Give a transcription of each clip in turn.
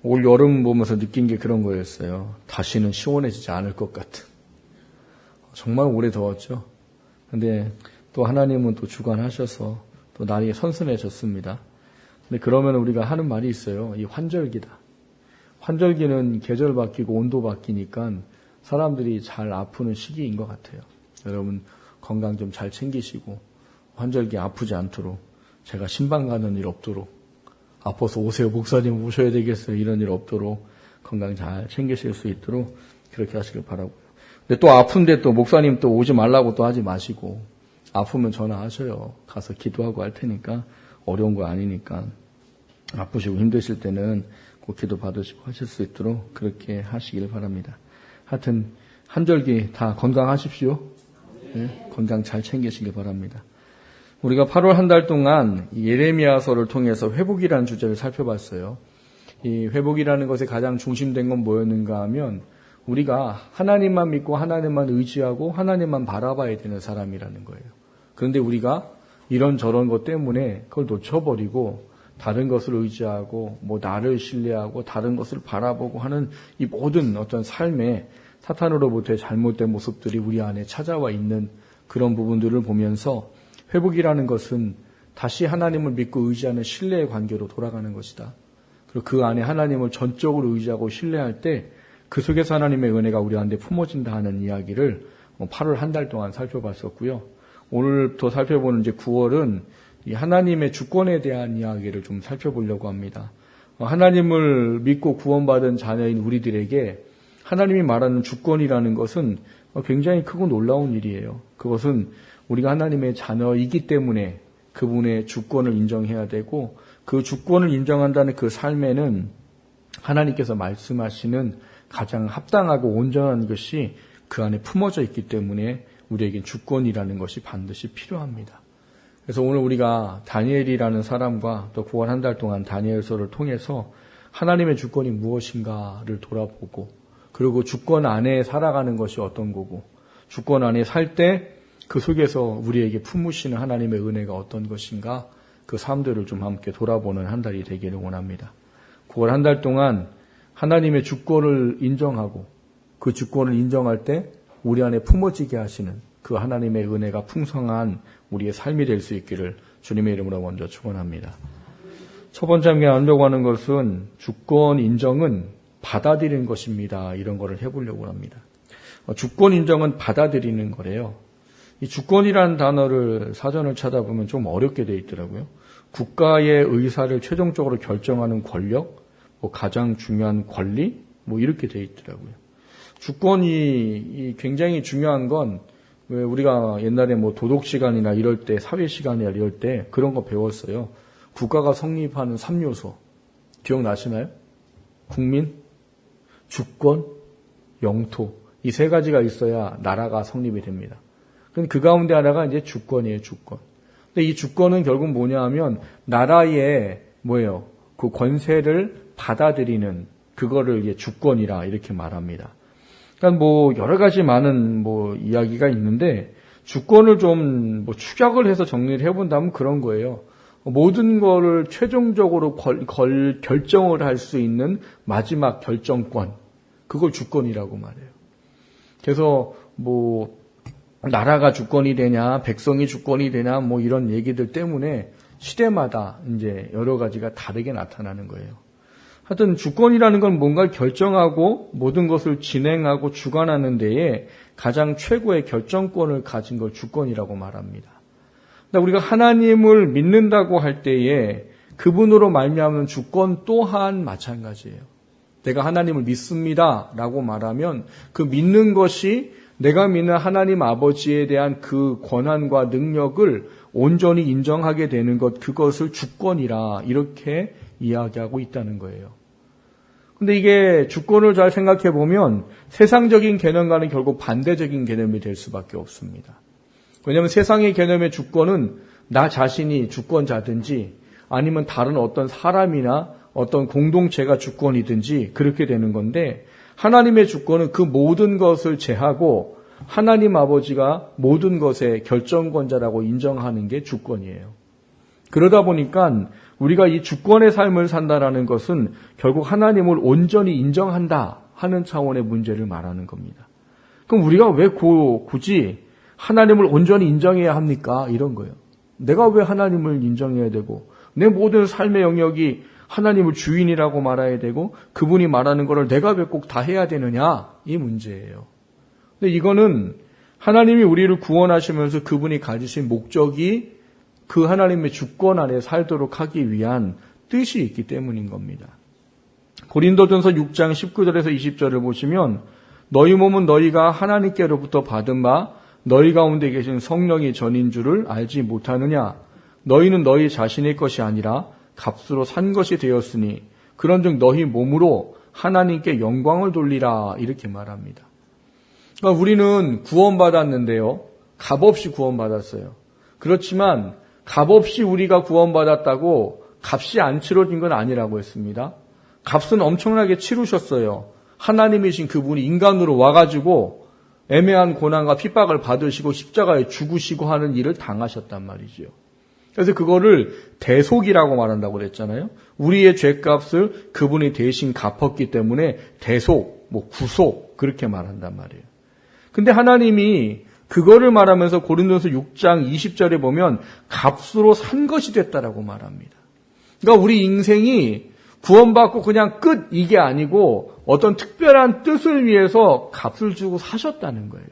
올 여름 보면서 느낀 게 그런 거였어요. 다시는 시원해지지 않을 것 같은. 정말 오래 더웠죠. 근데 또 하나님은 또 주관하셔서 또 날이 선선해졌습니다. 근데 그러면 우리가 하는 말이 있어요. 이 환절기다. 환절기는 계절 바뀌고 온도 바뀌니까 사람들이 잘 아프는 시기인 것 같아요. 여러분 건강 좀 잘 챙기시고 환절기 아프지 않도록, 제가 신방 가는 일 없도록, 아파서 오세요 목사님 오셔야 되겠어요 이런 일 없도록 건강 잘 챙기실 수 있도록 그렇게 하시길 바라고요. 근데 또 아픈데 또 목사님 또 오지 말라고 또 하지 마시고, 아프면 전화하셔요. 가서 기도하고 할 테니까, 어려운 거 아니니까. 아프시고 힘드실 때는 꼭 기도 받으시고 하실 수 있도록 그렇게 하시길 바랍니다. 하여튼 한절기 다 건강하십시오. 네, 건강 잘 챙기시길 바랍니다. 우리가 8월 한 달 동안 예레미야서를 통해서 회복이라는 주제를 살펴봤어요. 이 회복이라는 것에 가장 중심된 건 뭐였는가 하면, 우리가 하나님만 믿고 하나님만 의지하고 하나님만 바라봐야 되는 사람이라는 거예요. 그런데 우리가 이런저런 것 때문에 그걸 놓쳐버리고 다른 것을 의지하고 뭐 나를 신뢰하고 다른 것을 바라보고 하는 이 모든 어떤 삶의 사탄으로부터의 잘못된 모습들이 우리 안에 찾아와 있는 그런 부분들을 보면서, 회복이라는 것은 다시 하나님을 믿고 의지하는 신뢰의 관계로 돌아가는 것이다. 그리고 그 안에 하나님을 전적으로 의지하고 신뢰할 때 그 속에서 하나님의 은혜가 우리한테 품어진다 하는 이야기를 8월 한 달 동안 살펴봤었고요. 오늘부터 살펴보는 이제 9월은 이 하나님의 주권에 대한 이야기를 좀 살펴보려고 합니다. 하나님을 믿고 구원받은 자녀인 우리들에게 하나님이 말하는 주권이라는 것은 굉장히 크고 놀라운 일이에요. 그것은 우리가 하나님의 자녀이기 때문에 그분의 주권을 인정해야 되고, 그 주권을 인정한다는 그 삶에는 하나님께서 말씀하시는 가장 합당하고 온전한 것이 그 안에 품어져 있기 때문에 우리에겐 주권이라는 것이 반드시 필요합니다. 그래서 오늘 우리가 다니엘이라는 사람과 또 9월 한 달 동안 다니엘서를 통해서 하나님의 주권이 무엇인가를 돌아보고, 그리고 주권 안에 살아가는 것이 어떤 거고, 주권 안에 살 때 그 속에서 우리에게 품으시는 하나님의 은혜가 어떤 것인가, 그 삶들을 좀 함께 돌아보는 한 달이 되기를 원합니다. 9월 한 달 동안 하나님의 주권을 인정하고 그 주권을 인정할 때 우리 안에 품어지게 하시는 그 하나님의 은혜가 풍성한 우리의 삶이 될 수 있기를 주님의 이름으로 먼저 축원합니다. 첫 번째 함께 나누려고 하는 것은 주권 인정은 받아들이는 것입니다. 이런 거를 해보려고 합니다. 주권 인정은 받아들이는 거래요. 이 주권이라는 단어를 사전을 찾아보면 좀 어렵게 되어 있더라고요. 국가의 의사를 최종적으로 결정하는 권력, 뭐 가장 중요한 권리, 뭐 이렇게 되어 있더라고요. 주권이 굉장히 중요한 건, 왜 우리가 옛날에 뭐 도덕 시간이나 이럴 때, 사회 시간이나 이럴 때 그런 거 배웠어요. 국가가 성립하는 3요소 기억나시나요? 국민, 주권, 영토, 이 세 가지가 있어야 나라가 성립이 됩니다. 그 가운데 하나가 이제 주권이에요, 주권. 근데 이 주권은 결국 뭐냐 하면 나라의 뭐예요? 그 권세를 받아들이는 그거를 주권이라 이렇게 말합니다. 그러니까 뭐 여러 가지 많은 뭐 이야기가 있는데, 주권을 좀 뭐 축약을 해서 정리를 해본다면 그런 거예요. 모든 거를 최종적으로 결정을 할 수 있는 마지막 결정권, 그걸 주권이라고 말해요. 그래서 뭐 나라가 주권이 되냐, 백성이 주권이 되냐, 뭐 이런 얘기들 때문에 시대마다 이제 여러 가지가 다르게 나타나는 거예요. 하여튼 주권이라는 건 뭔가를 결정하고 모든 것을 진행하고 주관하는 데에 가장 최고의 결정권을 가진 걸 주권이라고 말합니다. 그러니까 우리가 하나님을 믿는다고 할 때에 그분으로 말미암은 주권 또한 마찬가지예요. 내가 하나님을 믿습니다라고 말하면 그 믿는 것이 내가 믿는 하나님 아버지에 대한 그 권한과 능력을 온전히 인정하게 되는 것, 그것을 주권이라 이렇게 이야기하고 있다는 거예요. 근데 이게 주권을 잘 생각해 보면 세상적인 개념과는 결국 반대적인 개념이 될 수밖에 없습니다. 왜냐하면 세상의 개념의 주권은 나 자신이 주권자든지 아니면 다른 어떤 사람이나 어떤 공동체가 주권이든지 그렇게 되는 건데, 하나님의 주권은 그 모든 것을 제하고 하나님 아버지가 모든 것의 결정권자라고 인정하는 게 주권이에요. 그러다 보니까 우리가 이 주권의 삶을 산다라는 것은 결국 하나님을 온전히 인정한다 하는 차원의 문제를 말하는 겁니다. 그럼 우리가 왜 굳이 하나님을 온전히 인정해야 합니까? 이런 거예요. 내가 왜 하나님을 인정해야 되고 내 모든 삶의 영역이 하나님을 주인이라고 말해야 되고 그분이 말하는 거를 내가 왜 꼭 다 해야 되느냐? 이 문제예요. 근데 이거는 하나님이 우리를 구원하시면서 그분이 가지신 목적이 그 하나님의 주권 아래 살도록 하기 위한 뜻이 있기 때문인 겁니다. 고린도전서 6장 19절에서 20절을 보시면 너희 몸은 너희가 하나님께로부터 받은 바 너희 가운데 계신 성령이 전인 줄을 알지 못하느냐. 너희는 너희 자신의 것이 아니라 값으로 산 것이 되었으니 그런즉 너희 몸으로 하나님께 영광을 돌리라 이렇게 말합니다. 그러니까 우리는 구원받았는데요. 값없이 구원받았어요. 그렇지만 값없이 우리가 구원받았다고 값이 안 치러진 건 아니라고 했습니다. 값은 엄청나게 치르셨어요. 하나님이신 그분이 인간으로 와가지고 애매한 고난과 핍박을 받으시고 십자가에 죽으시고 하는 일을 당하셨단 말이죠. 그래서 그거를 대속이라고 말한다고 그랬잖아요. 우리의 죄값을 그분이 대신 갚았기 때문에 대속, 구속 그렇게 말한단 말이에요. 근데 하나님이 그거를 말하면서 고린도서 6장 20절에 보면 값으로 산 것이 됐다라고 말합니다. 그러니까 우리 인생이 구원받고 그냥 끝 이게 아니고 어떤 특별한 뜻을 위해서 값을 주고 사셨다는 거예요.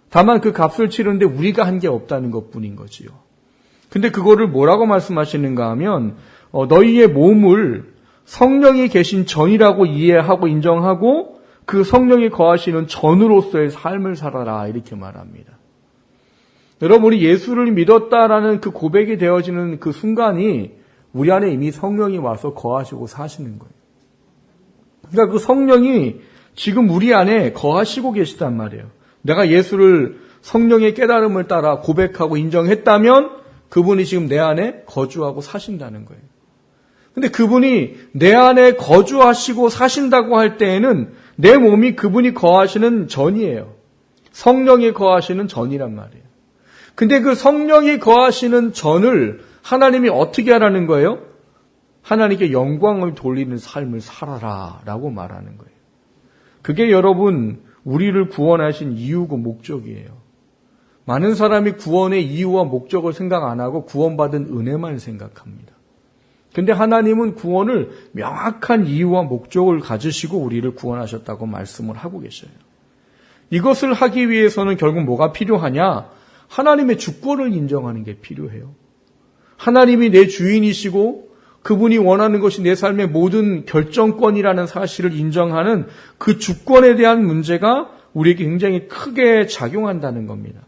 다만 그 값을 치르는데 우리가 한 게 없다는 것뿐인 거지요. 근데 그거를 뭐라고 말씀하시는가 하면 너희의 몸을 성령이 계신 전이라고 이해하고 인정하고 그 성령이 거하시는 전으로서의 삶을 살아라 이렇게 말합니다. 여러분 우리 예수를 믿었다라는 그 고백이 되어지는 그 순간이 우리 안에 이미 성령이 와서 거하시고 사시는 거예요. 그러니까 그 성령이 지금 우리 안에 거하시고 계시단 말이에요. 내가 예수를 성령의 깨달음을 따라 고백하고 인정했다면 그분이 지금 내 안에 거주하고 사신다는 거예요. 근데 그분이 내 안에 거주하시고 사신다고 할 때에는 내 몸이 그분이 거하시는 전이에요. 성령이 거하시는 전이란 말이에요. 근데 그 성령이 거하시는 전을 하나님이 어떻게 하라는 거예요? 하나님께 영광을 돌리는 삶을 살아라 라고 말하는 거예요. 그게 여러분 우리를 구원하신 이유고 목적이에요. 많은 사람이 구원의 이유와 목적을 생각 안 하고 구원받은 은혜만 생각합니다. 근데 하나님은 구원을 명확한 이유와 목적을 가지시고 우리를 구원하셨다고 말씀을 하고 계셔요. 이것을 하기 위해서는 결국 뭐가 필요하냐? 하나님의 주권을 인정하는 게 필요해요. 하나님이 내 주인이시고 그분이 원하는 것이 내 삶의 모든 결정권이라는 사실을 인정하는 그 주권에 대한 문제가 우리에게 굉장히 크게 작용한다는 겁니다.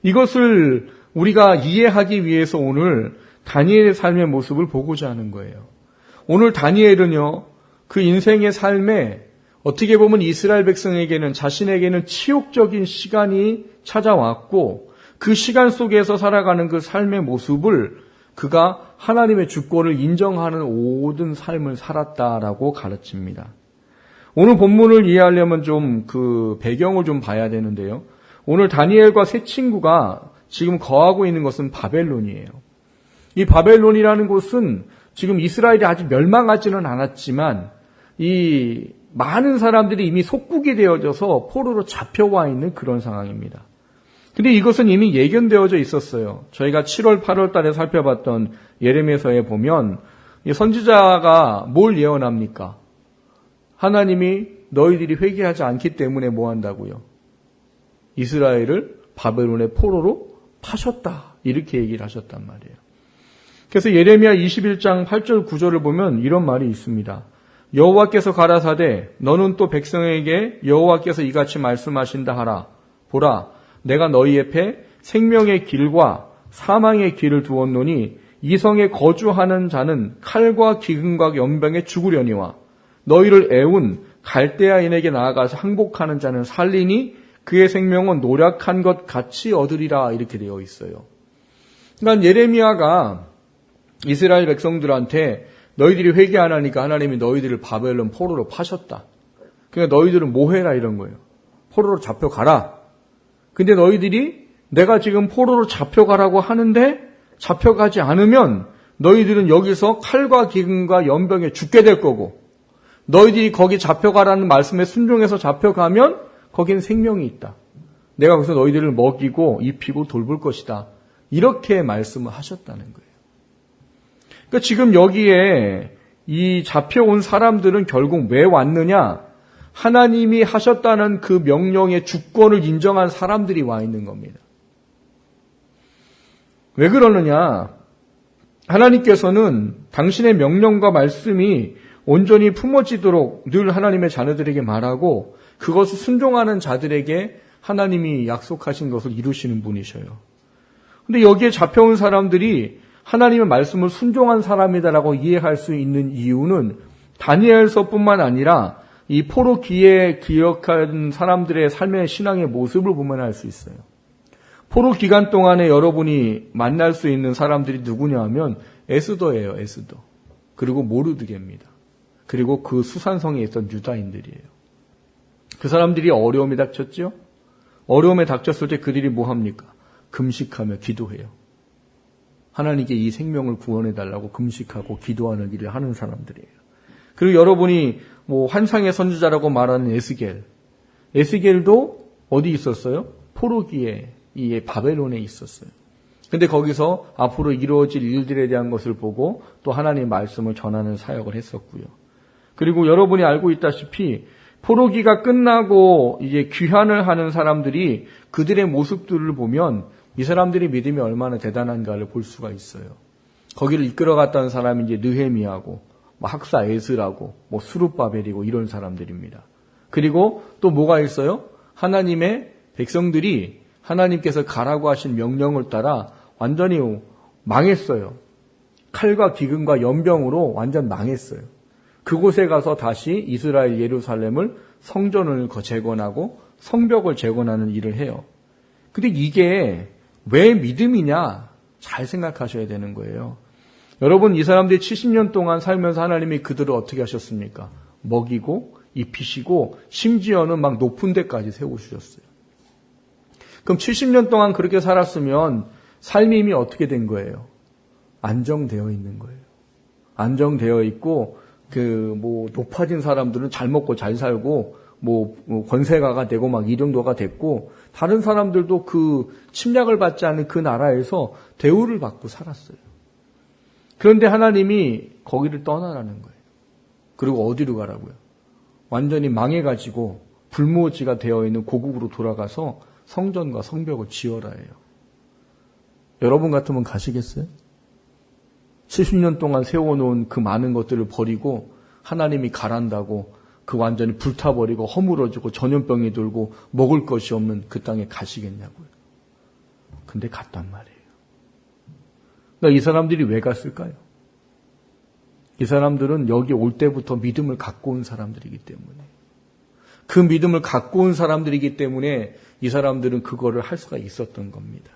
이것을 우리가 이해하기 위해서 오늘 다니엘의 삶의 모습을 보고자 하는 거예요. 오늘 다니엘은요, 그 인생의 삶에 어떻게 보면 이스라엘 백성에게는 자신에게는 치욕적인 시간이 찾아왔고 그 시간 속에서 살아가는 그 삶의 모습을 그가 하나님의 주권을 인정하는 모든 삶을 살았다라고 가르칩니다. 오늘 본문을 이해하려면 좀 그 배경을 좀 봐야 되는데요. 오늘 다니엘과 세 친구가 지금 거하고 있는 것은 바벨론이에요. 이 바벨론이라는 곳은 지금 이스라엘이 아직 멸망하지는 않았지만 이 많은 사람들이 이미 속국이 되어져서 포로로 잡혀와 있는 그런 상황입니다. 근데 이것은 이미 예견되어져 있었어요. 저희가 7월, 8월 달에 살펴봤던 예레미야서에 보면 이 선지자가 뭘 예언합니까? 하나님이 너희들이 회개하지 않기 때문에 뭐 한다고요? 이스라엘을 바벨론의 포로로 파셨다. 이렇게 얘기를 하셨단 말이에요. 그래서 예레미야 21장 8절 9절을 보면 이런 말이 있습니다. 여호와께서 가라사대 너는 또 백성에게 여호와께서 이같이 말씀하신다 하라. 보라 내가 너희 앞에 생명의 길과 사망의 길을 두었노니 이 성에 거주하는 자는 칼과 기근과 연병에 죽으려니와 너희를 애운 갈대아인에게 나아가서 항복하는 자는 살리니 그의 생명은 노력한 것 같이 얻으리라 이렇게 되어 있어요. 그러니까 예레미야가 이스라엘 백성들한테 너희들이 회개 안 하니까 하나님이 너희들을 바벨론 포로로 파셨다. 그러니까 너희들은 뭐 해라 이런 거예요. 포로로 잡혀가라. 근데 너희들이 내가 지금 포로로 잡혀가라고 하는데 잡혀가지 않으면 너희들은 여기서 칼과 기근과 연병에 죽게 될 거고 너희들이 거기 잡혀가라는 말씀에 순종해서 잡혀가면 거기는 생명이 있다. 내가 거기서 너희들을 먹이고 입히고 돌볼 것이다. 이렇게 말씀을 하셨다는 거예요. 그러니까 지금 여기에 이 잡혀온 사람들은 결국 왜 왔느냐? 하나님이 하셨다는 그 명령의 주권을 인정한 사람들이 와 있는 겁니다. 왜 그러느냐? 하나님께서는 당신의 명령과 말씀이 온전히 품어지도록 늘 하나님의 자녀들에게 말하고 그것을 순종하는 자들에게 하나님이 약속하신 것을 이루시는 분이셔요. 근데 여기에 잡혀온 사람들이 하나님의 말씀을 순종한 사람이다라고 이해할 수 있는 이유는 다니엘서뿐만 아니라 이 포로기에 기억한 사람들의 삶의 신앙의 모습을 보면 알 수 있어요. 포로 기간 동안에 여러분이 만날 수 있는 사람들이 누구냐 하면 에스더예요. 에스더. 그리고 모르드게입니다. 그리고 그 수산성에 있던 유다인들이에요. 그 사람들이 어려움이 닥쳤죠. 어려움에 닥쳤을 때 그들이 뭐 합니까? 금식하며 기도해요. 하나님께 이 생명을 구원해달라고 금식하고 기도하는 일을 하는 사람들이에요. 그리고 여러분이 뭐 환상의 선지자라고 말하는 에스겔. 에스겔도 어디 있었어요? 포로기에 이 바벨론에 있었어요. 근데 거기서 앞으로 이루어질 일들에 대한 것을 보고 또 하나님의 말씀을 전하는 사역을 했었고요. 그리고 여러분이 알고 있다시피 포로기가 끝나고 이제 귀환을 하는 사람들이 그들의 모습들을 보면 이 사람들의 믿음이 얼마나 대단한가를 볼 수가 있어요. 거기를 이끌어갔다는 사람이 이제 느헤미야고 학사 에스라고 수룹바벨이고 이런 사람들입니다. 그리고 또 뭐가 있어요? 하나님의 백성들이 하나님께서 가라고 하신 명령을 따라 완전히 망했어요. 칼과 기근과 연병으로 완전 망했어요. 그곳에 가서 다시 이스라엘 예루살렘을 성전을 재건하고 성벽을 재건하는 일을 해요. 근데 이게 왜 믿음이냐? 잘 생각하셔야 되는 거예요. 여러분, 이 사람들이 70년 동안 살면서 하나님이 그들을 어떻게 하셨습니까? 먹이고 입히시고 심지어는 막 높은 데까지 세우셨어요. 그럼 70년 동안 그렇게 살았으면 삶이 이미 어떻게 된 거예요? 안정되어 있는 거예요. 안정되어 있고 높아진 사람들은 잘 먹고 잘 살고 권세가가 되고 막 이 정도가 됐고 다른 사람들도 그 침략을 받지 않은 그 나라에서 대우를 받고 살았어요. 그런데 하나님이 거기를 떠나라는 거예요. 그리고 어디로 가라고요? 완전히 망해가지고 불모지가 되어 있는 고국으로 돌아가서 성전과 성벽을 지어라 해요. 여러분 같으면 가시겠어요? 70년 동안 세워놓은 그 많은 것들을 버리고 하나님이 가란다고 그 완전히 불타버리고 허물어지고 전염병이 돌고 먹을 것이 없는 그 땅에 가시겠냐고요. 근데 갔단 말이에요. 그러니까 이 사람들이 왜 갔을까요? 이 사람들은 여기 올 때부터 믿음을 갖고 온 사람들이기 때문에 그 믿음을 갖고 온 사람들이기 때문에 이 사람들은 그거를 할 수가 있었던 겁니다.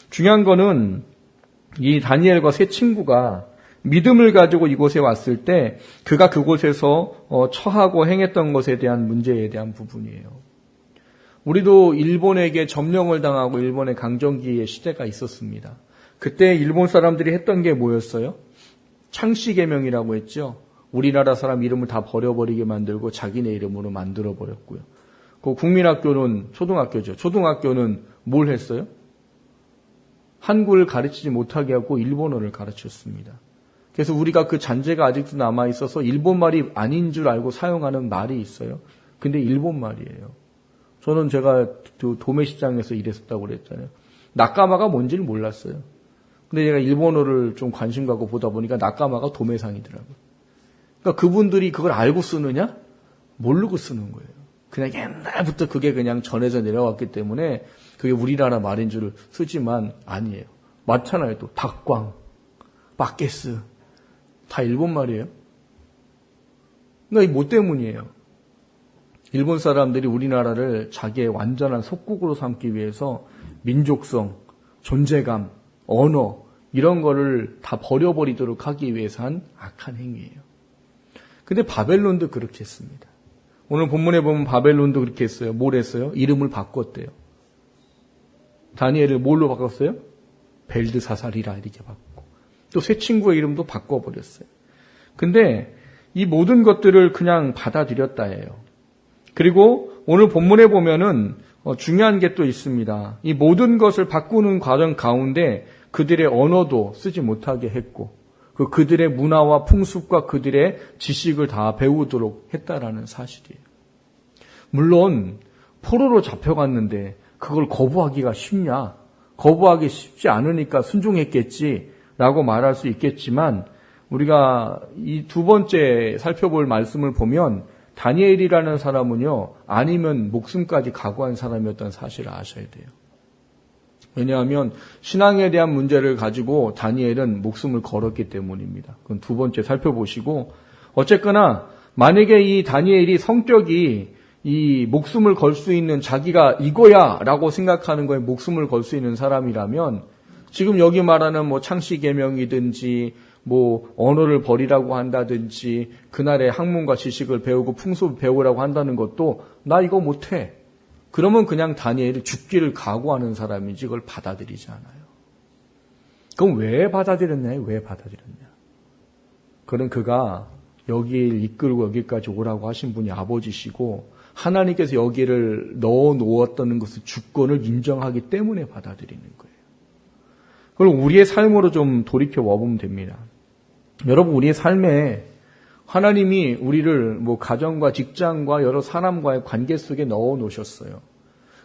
중요한 거는 이 다니엘과 세 친구가 믿음을 가지고 이곳에 왔을 때 그가 그곳에서 처하고 행했던 것에 대한 문제에 대한 부분이에요. 우리도 일본에게 점령을 당하고 일본의 강점기의 시대가 있었습니다. 그때 일본 사람들이 했던 게 뭐였어요? 창씨개명이라고 했죠. 우리나라 사람 이름을 다 버려버리게 만들고 자기네 이름으로 만들어버렸고요. 그 국민학교는 초등학교죠. 초등학교는 뭘 했어요? 한국을 가르치지 못하게 하고 일본어를 가르쳤습니다. 그래서 우리가 그 잔재가 아직도 남아있어서 일본 말이 아닌 줄 알고 사용하는 말이 있어요. 근데 일본 말이에요. 저는 제가 도매시장에서 일했었다고 그랬잖아요. 낙가마가 뭔지를 몰랐어요. 근데 제가 일본어를 좀 관심 갖고 보다 보니까 낙가마가 도매상이더라고요. 그러니까 그분들이 그걸 알고 쓰느냐? 모르고 쓰는 거예요. 그냥 옛날부터 그게 그냥 전해져 내려왔기 때문에 그게 우리나라 말인 줄 쓰지만 아니에요. 맞잖아요. 또 닭광, 바게스 다 일본 말이에요. 그러니까 이 뭐 때문이에요? 일본 사람들이 우리나라를 자기의 완전한 속국으로 삼기 위해서 민족성, 존재감, 언어 이런 거를 다 버려버리도록 하기 위해서 한 악한 행위예요. 근데 바벨론도 그렇게 했습니다. 오늘 본문에 보면 바벨론도 그렇게 했어요. 뭘 했어요? 이름을 바꿨대요. 다니엘을 뭘로 바꿨어요? 벨드사살이라 이렇게 바꿨고. 또 새 친구의 이름도 바꿔버렸어요. 근데 이 모든 것들을 그냥 받아들였다예요. 그리고 오늘 본문에 보면은 중요한 게 또 있습니다. 이 모든 것을 바꾸는 과정 가운데 그들의 언어도 쓰지 못하게 했고 그들의 문화와 풍습과 그들의 지식을 다 배우도록 했다라는 사실이에요. 물론 포로로 잡혀갔는데 그걸 거부하기가 쉽냐? 거부하기 쉽지 않으니까 순종했겠지라고 말할 수 있겠지만 우리가 이 두 번째 살펴볼 말씀을 보면 다니엘이라는 사람은요, 아니면 목숨까지 각오한 사람이었다는 사실을 아셔야 돼요. 왜냐하면 신앙에 대한 문제를 가지고 다니엘은 목숨을 걸었기 때문입니다. 그건 두 번째 살펴보시고, 어쨌거나 만약에 이 다니엘이 성격이 이 목숨을 걸 수 있는 자기가 이거야 라고 생각하는 거에 목숨을 걸 수 있는 사람이라면 지금 여기 말하는 뭐 창씨계명이든지 뭐 언어를 버리라고 한다든지 그날의 학문과 지식을 배우고 풍습을 배우라고 한다는 것도 나 이거 못해. 그러면 그냥 다니엘이 죽기를 각오하는 사람이지 그걸 받아들이지 않아요. 그럼 왜 받아들였냐? 왜 받아들였냐? 그건 그가 여기를 이끌고 여기까지 오라고 하신 분이 아버지시고 하나님께서 여기를 넣어 놓았다는 것을 주권을 인정하기 때문에 받아들이는 거예요. 그걸 우리의 삶으로 좀 돌이켜 와보면 됩니다. 여러분, 우리의 삶에 하나님이 우리를 뭐 가정과 직장과 여러 사람과의 관계 속에 넣어 놓으셨어요.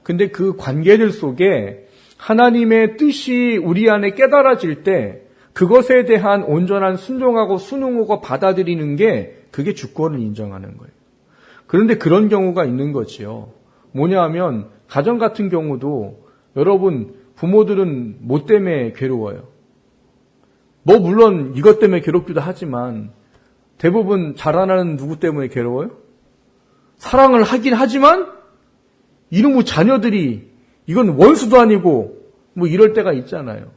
근데 그 관계들 속에 하나님의 뜻이 우리 안에 깨달아질 때 그것에 대한 온전한 순종하고 순응하고 받아들이는 게 그게 주권을 인정하는 거예요. 그런데 그런 경우가 있는 거지요. 뭐냐 하면 가정 같은 경우도 여러분 부모들은 뭐 때문에 괴로워요? 뭐 물론 이것 때문에 괴롭기도 하지만 대부분 자라나는 누구 때문에 괴로워요? 사랑을 하긴 하지만 이놈의 자녀들이 이건 원수도 아니고 뭐 이럴 때가 있잖아요.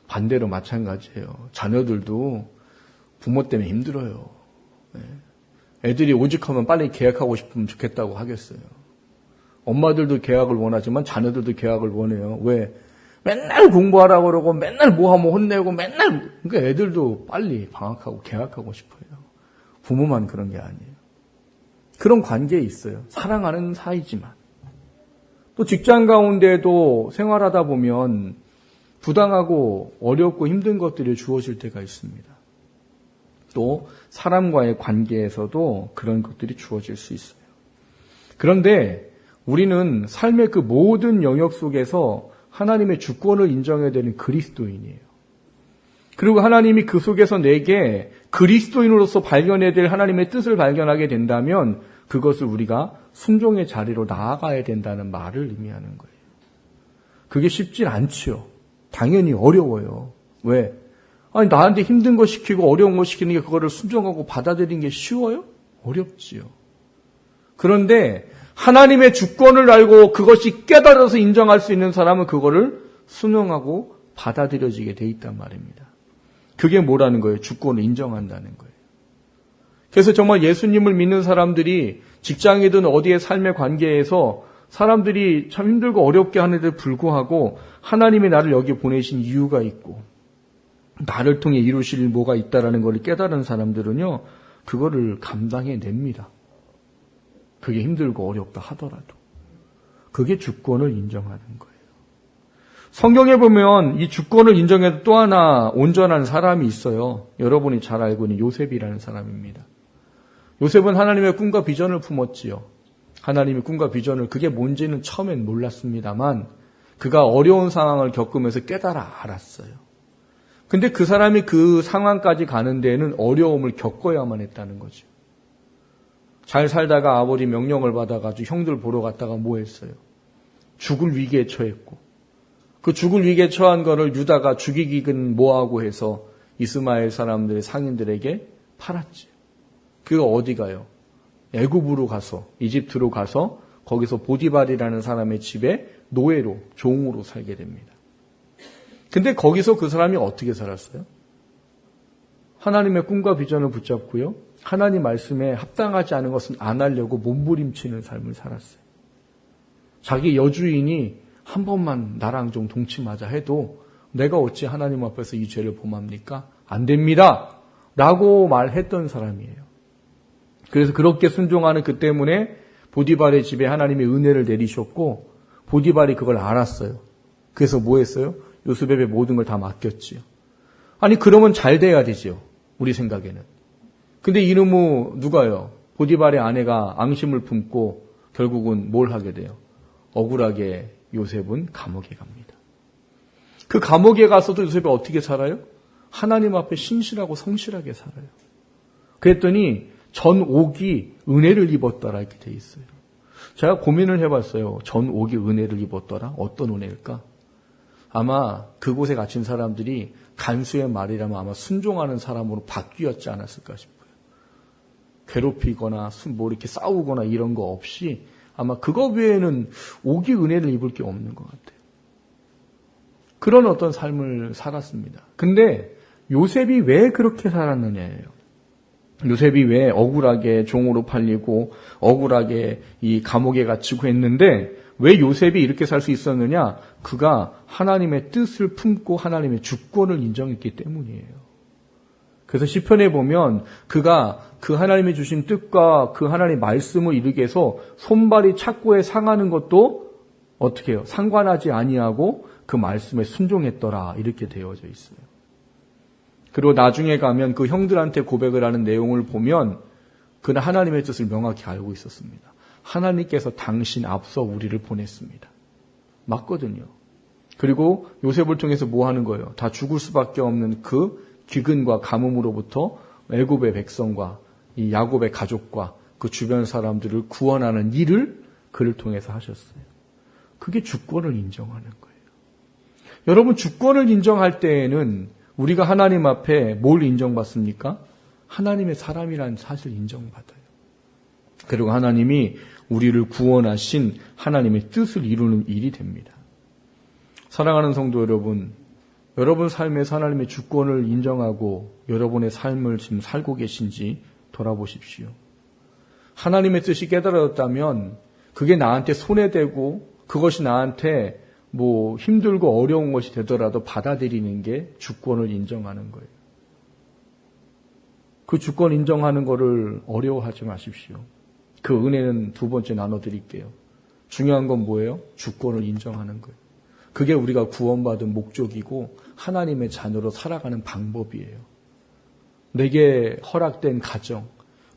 반대로 마찬가지예요. 자녀들도 부모 때문에 힘들어요. 애들이 오직하면 빨리 계약하고 싶으면 좋겠다고 하겠어요. 엄마들도 계약을 원하지만 자녀들도 계약을 원해요. 왜? 맨날 공부하라고 그러고 맨날 뭐하면 혼내고 맨날 그러니까 애들도 빨리 방학하고 계약하고 싶어요. 부모만 그런 게 아니에요. 그런 관계에 있어요. 사랑하는 사이지만. 또 직장 가운데도 생활하다 보면 부당하고 어렵고 힘든 것들이 주어질 때가 있습니다. 또 사람과의 관계에서도 그런 것들이 주어질 수 있어요. 그런데 우리는 삶의 그 모든 영역 속에서 하나님의 주권을 인정해야 되는 그리스도인이에요. 그리고 하나님이 그 속에서 내게 그리스도인으로서 발견해야 될 하나님의 뜻을 발견하게 된다면 그것을 우리가 순종의 자리로 나아가야 된다는 말을 의미하는 거예요. 그게 쉽진 않지요. 당연히 어려워요. 왜? 아니 나한테 힘든 거 시키고 어려운 거 시키는 게 그거를 순종하고 받아들이는 게 쉬워요? 어렵지요. 그런데 하나님의 주권을 알고 그것이 깨달아서 인정할 수 있는 사람은 그거를 순응하고 받아들여지게 돼 있단 말입니다. 그게 뭐라는 거예요? 주권을 인정한다는 거예요. 그래서 정말 예수님을 믿는 사람들이 직장이든 어디의 삶의 관계에서 사람들이 참 힘들고 어렵게 하는데 불구하고 하나님이 나를 여기 보내신 이유가 있고 나를 통해 이루실 뭐가 있다라는 걸 깨달은 사람들은요, 그거를 감당해냅니다. 그게 힘들고 어렵다 하더라도. 그게 주권을 인정하는 거예요. 성경에 보면 이 주권을 인정해도 또 하나 온전한 사람이 있어요. 여러분이 잘 알고 있는 요셉이라는 사람입니다. 요셉은 하나님의 꿈과 비전을 품었지요. 하나님의 꿈과 비전을 그게 뭔지는 처음엔 몰랐습니다만 그가 어려운 상황을 겪으면서 깨달아 알았어요. 근데 그 사람이 그 상황까지 가는 데에는 어려움을 겪어야만 했다는 거죠. 잘 살다가 아버지 명령을 받아가지고 형들 보러 갔다가 뭐 했어요? 죽을 위기에 처했고 그 죽을 위기에 처한 거를 유다가 죽이기는 뭐하고 해서 이스마엘 사람들의 상인들에게 팔았지. 그가 어디 가요? 애굽으로 가서 이집트로 가서 거기서 보디발이라는 사람의 집에 노예로 종으로 살게 됩니다. 근데 거기서 그 사람이 어떻게 살았어요? 하나님의 꿈과 비전을 붙잡고요. 하나님 말씀에 합당하지 않은 것은 안 하려고 몸부림치는 삶을 살았어요. 자기 여주인이 한 번만 나랑 좀 동침하자 해도 내가 어찌 하나님 앞에서 이 죄를 범합니까? 안 됩니다. 라고 말했던 사람이에요. 그래서 그렇게 순종하는 그 때문에 보디발의 집에 하나님의 은혜를 내리셨고 보디발이 그걸 알았어요. 그래서 뭐 했어요? 요셉에게 모든 걸 다 맡겼지요. 아니 그러면 잘 돼야 되죠. 우리 생각에는. 근데 이놈의 누가요? 보디발의 아내가 앙심을 품고 결국은 뭘 하게 돼요? 억울하게 요셉은 감옥에 갑니다. 그 감옥에 가서도 요셉이 어떻게 살아요? 하나님 앞에 신실하고 성실하게 살아요. 그랬더니 전 옥이 은혜를 입었더라 이렇게 돼 있어요. 제가 고민을 해봤어요. 전 옥이 은혜를 입었더라? 어떤 은혜일까? 아마 그곳에 갇힌 사람들이 간수의 말이라면 아마 순종하는 사람으로 바뀌었지 않았을까 싶어요. 괴롭히거나 뭐 이렇게 싸우거나 이런 거 없이 아마 그거 외에는 옥이 은혜를 입을 게 없는 것 같아요. 그런 어떤 삶을 살았습니다. 근데 요셉이 왜 그렇게 살았느냐예요. 요셉이 왜 억울하게 종으로 팔리고 억울하게 이 감옥에 갇히고 했는데 왜 요셉이 이렇게 살 수 있었느냐? 그가 하나님의 뜻을 품고 하나님의 주권을 인정했기 때문이에요. 그래서 시편에 보면 그가 그 하나님이 주신 뜻과 그 하나님의 말씀을 이루기 위해서 손발이 착고에 상하는 것도 어떻게 해요? 상관하지 아니하고 그 말씀에 순종했더라 이렇게 되어져 있어요. 그리고 나중에 가면 그 형들한테 고백을 하는 내용을 보면 그는 하나님의 뜻을 명확히 알고 있었습니다. 하나님께서 당신 앞서 우리를 보냈습니다. 맞거든요. 그리고 요셉을 통해서 뭐 하는 거예요? 다 죽을 수밖에 없는 그 기근과 가뭄으로부터 애굽의 백성과 이 야곱의 가족과 그 주변 사람들을 구원하는 일을 그를 통해서 하셨어요. 그게 주권을 인정하는 거예요. 여러분 주권을 인정할 때에는 우리가 하나님 앞에 뭘 인정받습니까? 하나님의 사람이라는 사실을 인정받아요. 그리고 하나님이 우리를 구원하신 하나님의 뜻을 이루는 일이 됩니다. 사랑하는 성도 여러분, 여러분 삶에서 하나님의 주권을 인정하고 여러분의 삶을 지금 살고 계신지 돌아보십시오. 하나님의 뜻이 깨달아졌다면 그게 나한테 손해되고 그것이 나한테 뭐 힘들고 어려운 것이 되더라도 받아들이는 게 주권을 인정하는 거예요. 그 주권 인정하는 거를 어려워하지 마십시오. 그 은혜는 두 번째 나눠드릴게요. 중요한 건 뭐예요? 주권을 인정하는 거예요. 그게 우리가 구원받은 목적이고 하나님의 자녀로 살아가는 방법이에요. 내게 허락된 가정,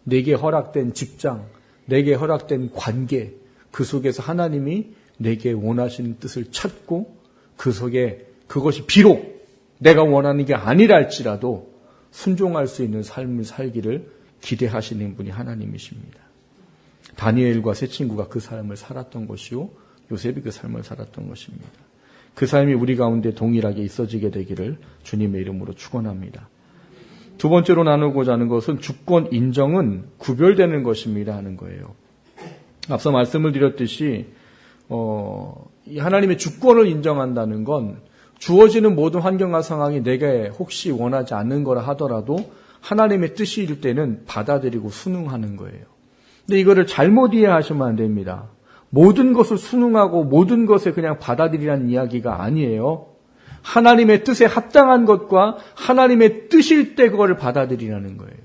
내게 허락된 직장, 내게 허락된 관계, 그 속에서 하나님이 내게 원하시는 뜻을 찾고 그 속에 그것이 비록 내가 원하는 게 아니라 할지라도 순종할 수 있는 삶을 살기를 기대하시는 분이 하나님이십니다. 다니엘과 세 친구가 그 삶을 살았던 것이요 요셉이 그 삶을 살았던 것입니다. 그 삶이 우리 가운데 동일하게 있어지게 되기를 주님의 이름으로 축원합니다. 두 번째로 나누고자 하는 것은 주권 인정은 구별되는 것입니다 하는 거예요. 앞서 말씀을 드렸듯이 이 하나님의 주권을 인정한다는 건 주어지는 모든 환경과 상황이 내게 혹시 원하지 않는 거라 하더라도 하나님의 뜻일 때는 받아들이고 순응하는 거예요. 근데 이거를 잘못 이해하시면 안 됩니다. 모든 것을 순응하고 모든 것을 그냥 받아들이라는 이야기가 아니에요. 하나님의 뜻에 합당한 것과 하나님의 뜻일 때 그거를 받아들이라는 거예요.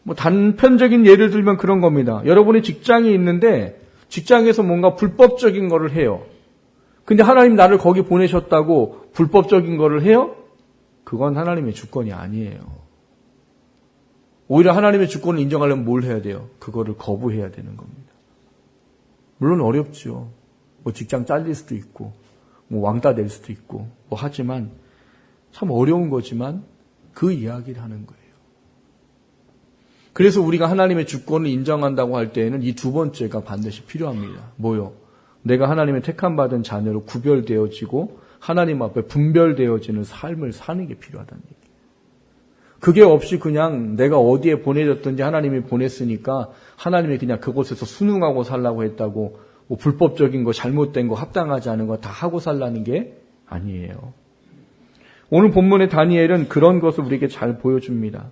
뭐 단편적인 예를 들면 그런 겁니다. 여러분이 직장이 있는데 직장에서 뭔가 불법적인 거를 해요. 근데 하나님 나를 거기 보내셨다고 불법적인 거를 해요? 그건 하나님의 주권이 아니에요. 오히려 하나님의 주권을 인정하려면 뭘 해야 돼요? 그거를 거부해야 되는 겁니다. 물론 어렵죠. 뭐 직장 잘릴 수도 있고 뭐 왕따 될 수도 있고 뭐 하지만 참 어려운 거지만 그 이야기를 하는 거예요. 그래서 우리가 하나님의 주권을 인정한다고 할 때에는 이 두 번째가 반드시 필요합니다. 뭐요? 내가 하나님의 택함받은 자녀로 구별되어지고 하나님 앞에 분별되어지는 삶을 사는 게 필요하다는 얘기예요. 그게 없이 그냥 내가 어디에 보내졌든지 하나님이 보냈으니까 하나님이 그냥 그곳에서 순응하고 살라고 했다고 뭐 불법적인 거, 잘못된 거, 합당하지 않은 거 다 하고 살라는 게 아니에요. 오늘 본문의 다니엘은 그런 것을 우리에게 잘 보여줍니다.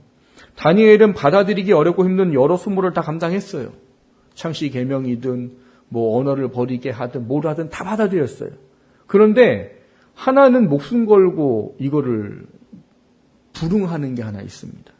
다니엘은 받아들이기 어렵고 힘든 여러 수모를 다 감당했어요. 창시 계명이든 뭐 언어를 버리게 하든 뭘 하든 다 받아들였어요. 그런데 하나는 목숨 걸고 이거를 불응하는 게 하나 있습니다.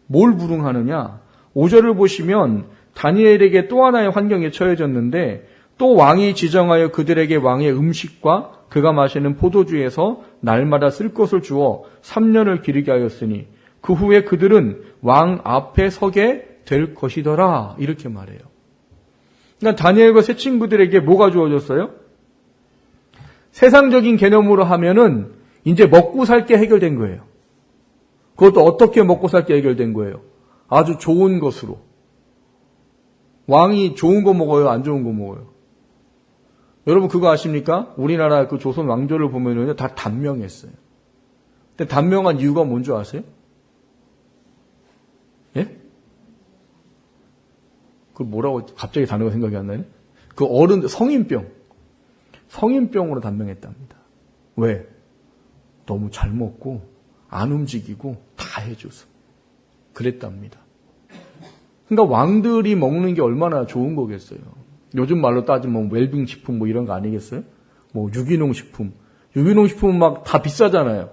뭘 불응하느냐? 5절을 보시면 다니엘에게 또 하나의 환경에 처해졌는데 또 왕이 지정하여 그들에게 왕의 음식과 그가 마시는 포도주에서 날마다 쓸 것을 주어 3년을 기르게 하였으니 그 후에 그들은 왕 앞에 서게 될 것이더라. 이렇게 말해요. 그러니까 다니엘과 세 친구들에게 뭐가 주어졌어요? 세상적인 개념으로 하면은 이제 먹고 살게 해결된 거예요. 그것도 어떻게 먹고 살게 해결된 거예요? 아주 좋은 것으로. 왕이 좋은 거 먹어요? 안 좋은 거 먹어요? 여러분 그거 아십니까? 우리나라 그 조선 왕조를 보면은 다 단명했어요. 근데 단명한 이유가 뭔 줄 아세요? 예? 그 뭐라고 갑자기 단어가 생각이 안 나네? 그 성인병으로 단명했답니다. 왜? 너무 잘 먹고 안 움직이고 다 해줘서 그랬답니다. 그러니까 왕들이 먹는 게 얼마나 좋은 거겠어요. 요즘 말로 따지면 웰빙 식품 뭐 이런 거 아니겠어요? 뭐 유기농 식품. 유기농 식품은 막 다 비싸잖아요.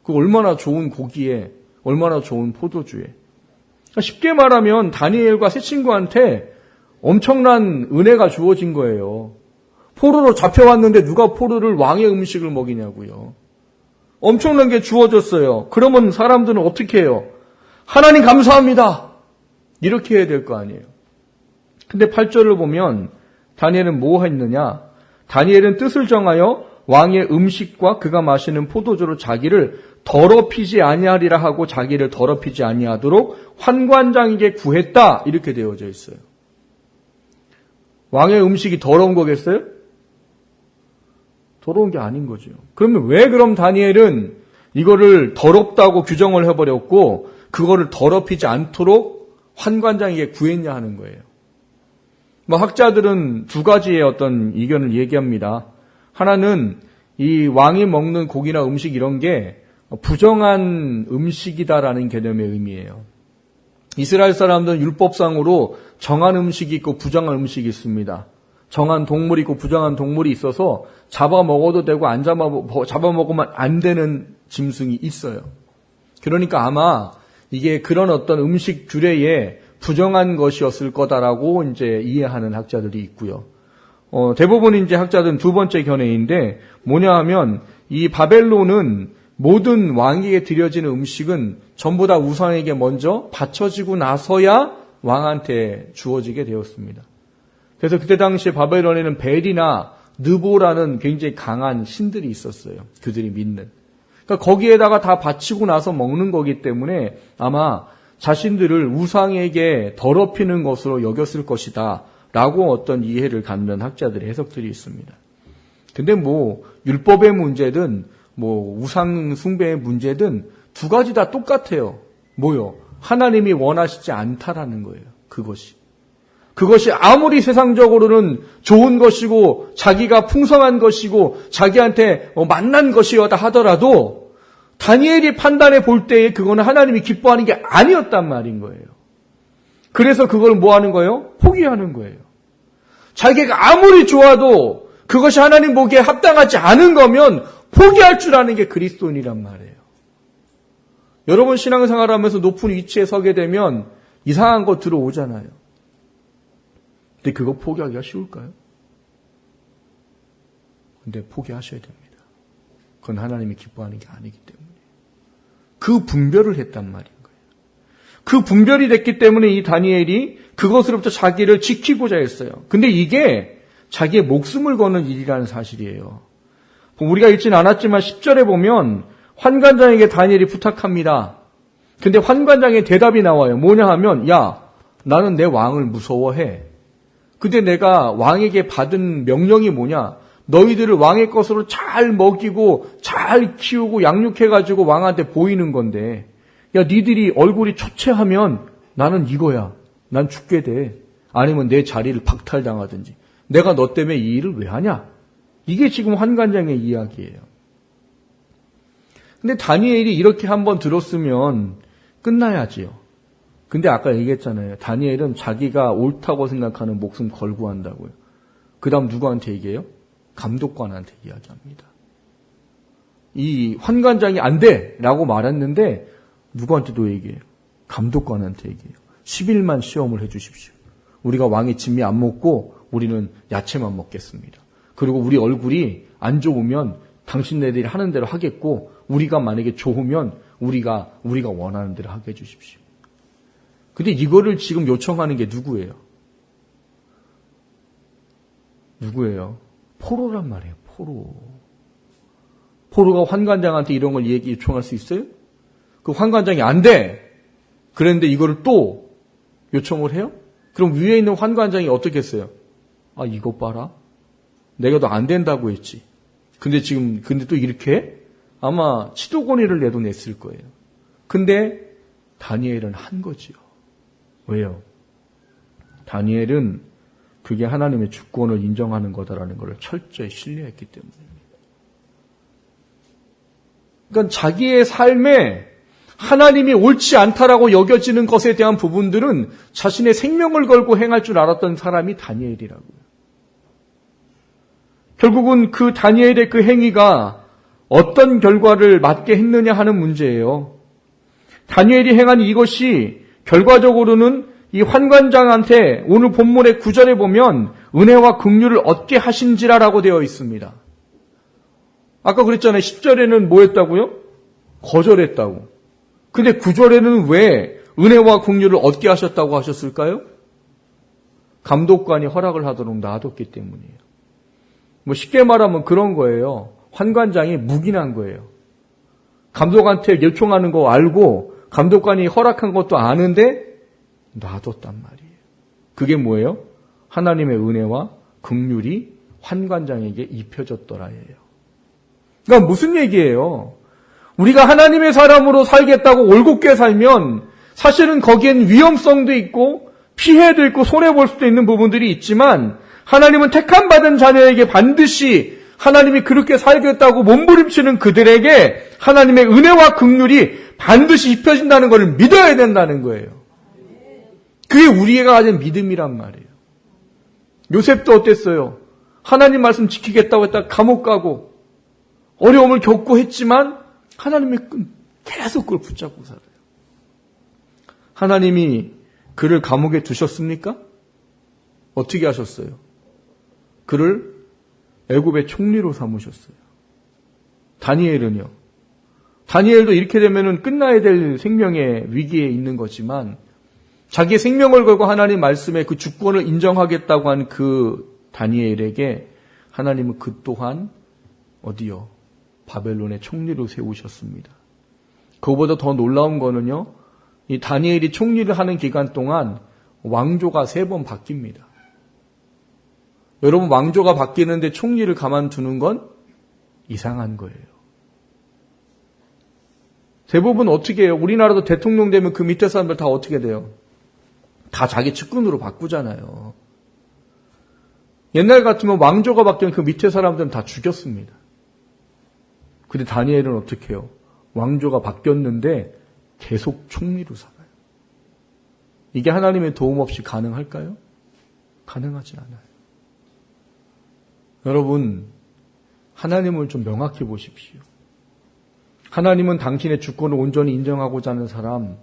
그 얼마나 좋은 고기에 얼마나 좋은 포도주에. 그러니까 쉽게 말하면 다니엘과 세 친구한테 엄청난 은혜가 주어진 거예요. 포로로 잡혀왔는데 누가 포로를 왕의 음식을 먹이냐고요. 엄청난 게 주어졌어요. 그러면 사람들은 어떻게 해요? 하나님 감사합니다. 이렇게 해야 될 거 아니에요. 근데 8절을 보면 다니엘은 뭐 했느냐? 다니엘은 뜻을 정하여 왕의 음식과 그가 마시는 포도주로 자기를 더럽히지 아니하리라 하고 자기를 더럽히지 아니하도록 환관장에게 구했다. 이렇게 되어져 있어요. 왕의 음식이 더러운 거겠어요? 더러운 게 아닌 거죠. 그러면 왜 그럼 다니엘은 이거를 더럽다고 규정을 해버렸고 그거를 더럽히지 않도록 환관장에게 구했냐 하는 거예요. 뭐 학자들은 두 가지의 어떤 의견을 얘기합니다. 하나는 이 왕이 먹는 고기나 음식 이런 게 부정한 음식이다라는 개념의 의미예요. 이스라엘 사람들은 율법상으로 정한 음식이 있고 부정한 음식이 있습니다. 정한 동물이 있고 부정한 동물이 있어서 잡아먹어도 되고 안 잡아먹으면 안 되는 짐승이 있어요. 그러니까 아마 이게 그런 어떤 음식 규례에 부정한 것이었을 거다라고 이제 이해하는 학자들이 있고요. 대부분 이제 학자들은 두 번째 견해인데 뭐냐 하면 이 바벨론은 모든 왕에게 드려지는 음식은 전부 다 우상에게 먼저 바쳐지고 나서야 왕한테 주어지게 되었습니다. 그래서 그때 당시에 바벨론에는 벨이나 느보라는 굉장히 강한 신들이 있었어요. 그들이 믿는. 그러니까 거기에다가 다 바치고 나서 먹는 거기 때문에 아마 자신들을 우상에게 더럽히는 것으로 여겼을 것이다 라고 어떤 이해를 갖는 학자들의 해석들이 있습니다. 근데 뭐 율법의 문제든 뭐 우상 숭배의 문제든 두 가지 다 똑같아요. 뭐요? 하나님이 원하시지 않다라는 거예요. 그것이 아무리 세상적으로는 좋은 것이고 자기가 풍성한 것이고 자기한테 만난 것이었다 하더라도 다니엘이 판단해 볼 때에 그거는 하나님이 기뻐하는 게 아니었단 말인 거예요. 그래서 그걸 뭐 하는 거예요? 포기하는 거예요. 자기가 아무리 좋아도 그것이 하나님 보기에 합당하지 않은 거면 포기할 줄 아는 게 그리스도인이란 말이에요. 여러분 신앙생활하면서 높은 위치에 서게 되면 이상한 거 들어오잖아요. 근데 그거 포기하기가 쉬울까요? 근데 포기하셔야 됩니다. 그건 하나님이 기뻐하는 게 아니기 때문에. 그 분별을 했단 말인 거예요. 그 분별이 됐기 때문에 이 다니엘이 그것으로부터 자기를 지키고자 했어요. 근데 이게 자기의 목숨을 거는 일이라는 사실이에요. 우리가 읽진 않았지만 10절에 보면 환관장에게 다니엘이 부탁합니다. 근데 환관장의 대답이 나와요. 뭐냐 하면 야, 나는 내 왕을 무서워해. 근데 내가 왕에게 받은 명령이 뭐냐? 너희들을 왕의 것으로 잘 먹이고 잘 키우고 양육해가지고 왕한테 보이는 건데 야 니들이 얼굴이 초췌하면 나는 이거야. 난 죽게 돼. 아니면 내 자리를 박탈당하든지. 내가 너 때문에 이 일을 왜 하냐? 이게 지금 환관장의 이야기예요. 근데 다니엘이 이렇게 한번 들었으면 끝나야지요. 근데 아까 얘기했잖아요. 다니엘은 자기가 옳다고 생각하는 목숨 걸고 한다고요. 그 다음 누구한테 얘기해요? 감독관한테 이야기합니다. 이 환관장이 안 돼! 라고 말했는데 누구한테 또 얘기해요? 감독관한테 얘기해요. 10일만 시험을 해주십시오. 우리가 왕의 진미 안 먹고 우리는 야채만 먹겠습니다. 그리고 우리 얼굴이 안 좋으면 당신네들이 하는 대로 하겠고 우리가 만약에 좋으면 우리가 원하는 대로 하게 해주십시오. 근데 이거를 지금 요청하는 게 누구예요? 누구예요? 포로란 말이에요. 포로가 환관장한테 이런 걸 요청할 수 있어요? 그 환관장이 안 돼! 그랬는데 이거를 또 요청을 해요? 그럼 위에 있는 환관장이 어떻게 했어요? 아, 이것 봐라. 내가 너 안 된다고 했지. 근데 또 이렇게 해? 아마 치도권의를 내도 냈을 거예요. 근데 다니엘은 한 거지요. 왜요? 다니엘은 그게 하나님의 주권을 인정하는 거다라는 것을 철저히 신뢰했기 때문입니다. 그러니까 자기의 삶에 하나님이 옳지 않다라고 여겨지는 것에 대한 부분들은 자신의 생명을 걸고 행할 줄 알았던 사람이 다니엘이라고요. 결국은 그 다니엘의 그 행위가 어떤 결과를 맞게 했느냐 하는 문제예요. 다니엘이 행한 이것이 결과적으로는 이 환관장한테 오늘 본문의 9절에 보면 은혜와 긍휼을 얻게 하신지라라고 되어 있습니다. 아까 그랬잖아요. 10절에는 뭐 했다고요? 거절했다고. 근데 9절에는 왜 은혜와 긍휼을 얻게 하셨다고 하셨을까요? 감독관이 허락을 하도록 놔뒀기 때문이에요. 뭐 쉽게 말하면 그런 거예요. 환관장이 묵인한 거예요. 감독한테 요청하는 거 알고 감독관이 허락한 것도 아는데 놔뒀단 말이에요. 그게 뭐예요? 하나님의 은혜와 긍휼이 환관장에게 입혀졌더라예요. 그러니까 무슨 얘기예요? 우리가 하나님의 사람으로 살겠다고 올곧게 살면 사실은 거기엔 위험성도 있고 피해도 있고 손해볼 수도 있는 부분들이 있지만 하나님은 택함 받은 자녀에게 반드시 하나님이 그렇게 살겠다고 몸부림치는 그들에게 하나님의 은혜와 긍휼이 반드시 입혀진다는 것을 믿어야 된다는 거예요. 그게 우리가 가진 믿음이란 말이에요. 요셉도 어땠어요? 하나님 말씀 지키겠다고 했다가 감옥 가고 어려움을 겪고 했지만 하나님이 계속 그걸 붙잡고 살아요. 하나님이 그를 감옥에 두셨습니까? 어떻게 하셨어요? 그를 애굽의 총리로 삼으셨어요. 다니엘은요. 다니엘도 이렇게 되면은 끝나야 될 생명의 위기에 있는 거지만 자기의 생명을 걸고 하나님 말씀에 그 주권을 인정하겠다고 한 그 다니엘에게 하나님은 그 또한 어디요? 바벨론의 총리로 세우셨습니다. 그거보다 더 놀라운 거는요. 이 다니엘이 총리를 하는 기간 동안 왕조가 3번 바뀝니다. 여러분 왕조가 바뀌는데 총리를 가만두는 건 이상한 거예요. 대부분 어떻게 해요? 우리나라도 대통령 되면 그 밑에 사람들 다 어떻게 돼요? 다 자기 측근으로 바꾸잖아요. 옛날 같으면 왕조가 바뀌면 그 밑에 사람들은 다 죽였습니다. 근데 다니엘은 어떻게 해요? 왕조가 바뀌었는데 계속 총리로 살아요. 이게 하나님의 도움 없이 가능할까요? 가능하지 않아요. 여러분, 하나님을 좀 명확히 보십시오. 하나님은 당신의 주권을 온전히 인정하고자 하는 사람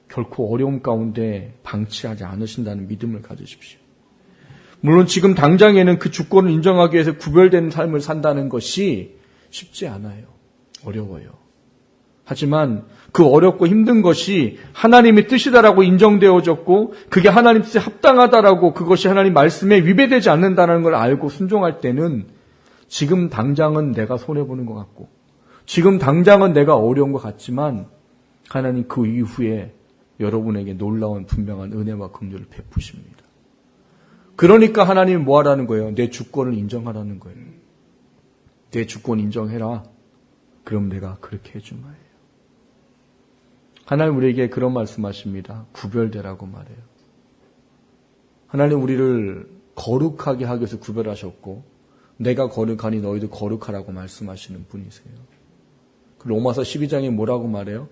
결코 어려움 가운데 방치하지 않으신다는 믿음을 가지십시오. 물론 지금 당장에는 그 주권을 인정하기 위해서 구별된 삶을 산다는 것이 쉽지 않아요. 어려워요. 하지만 그 어렵고 힘든 것이 하나님의 뜻이다라고 인정되어졌고 그게 하나님 뜻에 합당하다라고 그것이 하나님 말씀에 위배되지 않는다는 걸 알고 순종할 때는 지금 당장은 내가 손해보는 것 같고 지금 당장은 내가 어려운 것 같지만 하나님 그 이후에 여러분에게 놀라운 분명한 은혜와 긍휼을 베푸십니다. 그러니까 하나님이 뭐 하라는 거예요? 내 주권을 인정하라는 거예요. 내 주권 인정해라. 그럼 내가 그렇게 해주마예요. 하나님 우리에게 그런 말씀하십니다. 구별되라고 말해요. 하나님 우리를 거룩하게 하기 위해서 구별하셨고 내가 거룩하니 너희도 거룩하라고 말씀하시는 분이세요. 로마서 12장에 뭐라고 말해요?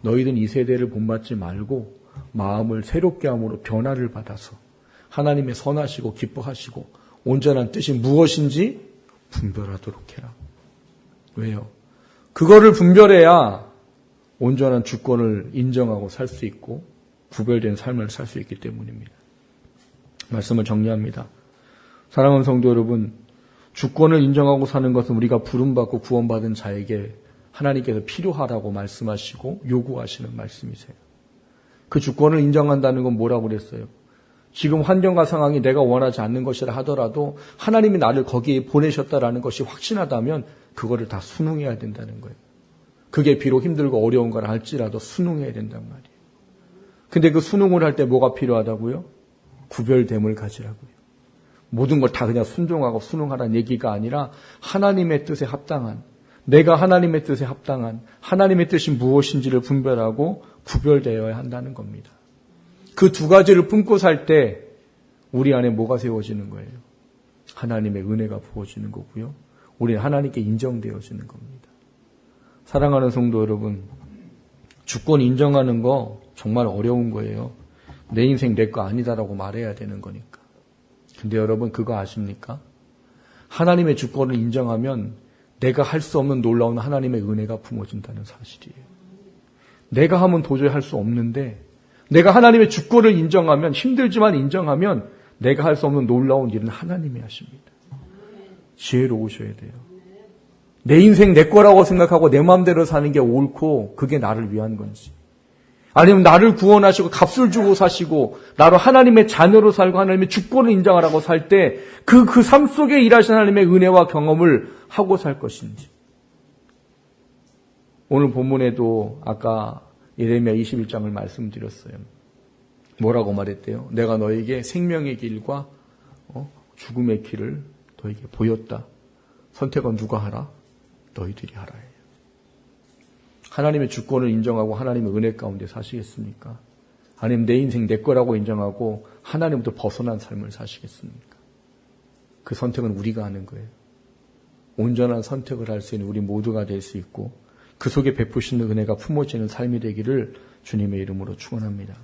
너희는 이 세대를 본받지 말고 마음을 새롭게 함으로 변화를 받아서 하나님의 선하시고 기뻐하시고 온전한 뜻이 무엇인지 분별하도록 해라. 왜요? 그거를 분별해야 온전한 주권을 인정하고 살 수 있고 구별된 삶을 살 수 있기 때문입니다. 말씀을 정리합니다. 사랑하는 성도 여러분, 주권을 인정하고 사는 것은 우리가 부름받고 구원받은 자에게 하나님께서 필요하다고 말씀하시고 요구하시는 말씀이세요. 그 주권을 인정한다는 건 뭐라고 그랬어요? 지금 환경과 상황이 내가 원하지 않는 것이라 하더라도 하나님이 나를 거기에 보내셨다라는 것이 확신하다면 그거를 다 순응해야 된다는 거예요. 그게 비록 힘들고 어려운 거라 할지라도 순응해야 된단 말이에요. 근데 그 순응을 할 때 뭐가 필요하다고요? 구별됨을 가지라고요. 모든 걸 다 그냥 순종하고 순응하라는 얘기가 아니라 하나님의 뜻에 합당한, 내가 하나님의 뜻에 합당한 하나님의 뜻이 무엇인지를 분별하고 구별되어야 한다는 겁니다. 그 두 가지를 품고 살 때 우리 안에 뭐가 세워지는 거예요? 하나님의 은혜가 부어지는 거고요. 우리는 하나님께 인정되어지는 겁니다. 사랑하는 성도 여러분, 주권 인정하는 거 정말 어려운 거예요. 내 인생 내 거 아니다라고 말해야 되는 거니까. 근데 여러분 그거 아십니까? 하나님의 주권을 인정하면 내가 할 수 없는 놀라운 하나님의 은혜가 품어진다는 사실이에요. 내가 하면 도저히 할 수 없는데 내가 하나님의 주권을 인정하면, 힘들지만 인정하면 내가 할 수 없는 놀라운 일은 하나님이 하십니다. 지혜로우셔야 돼요. 내 인생 내 거라고 생각하고 내 마음대로 사는 게 옳고 그게 나를 위한 건지, 아니면 나를 구원하시고 값을 주고 사시고 나로 하나님의 자녀로 살고 하나님의 주권을 인정하라고 살 때 그 삶 속에 일하신 하나님의 은혜와 경험을 하고 살 것인지. 오늘 본문에도 아까 예레미야 21장을 말씀드렸어요. 뭐라고 말했대요? 내가 너에게 생명의 길과 죽음의 길을 너에게 보였다. 선택은 누가 하라? 너희들이 하라 해요. 하나님의 주권을 인정하고 하나님의 은혜 가운데 사시겠습니까? 아니면 내 인생 내 거라고 인정하고 하나님부터 벗어난 삶을 사시겠습니까? 그 선택은 우리가 하는 거예요. 온전한 선택을 할 수 있는 우리 모두가 될 수 있고 그 속에 베푸시는 은혜가 품어지는 삶이 되기를 주님의 이름으로 축원합니다.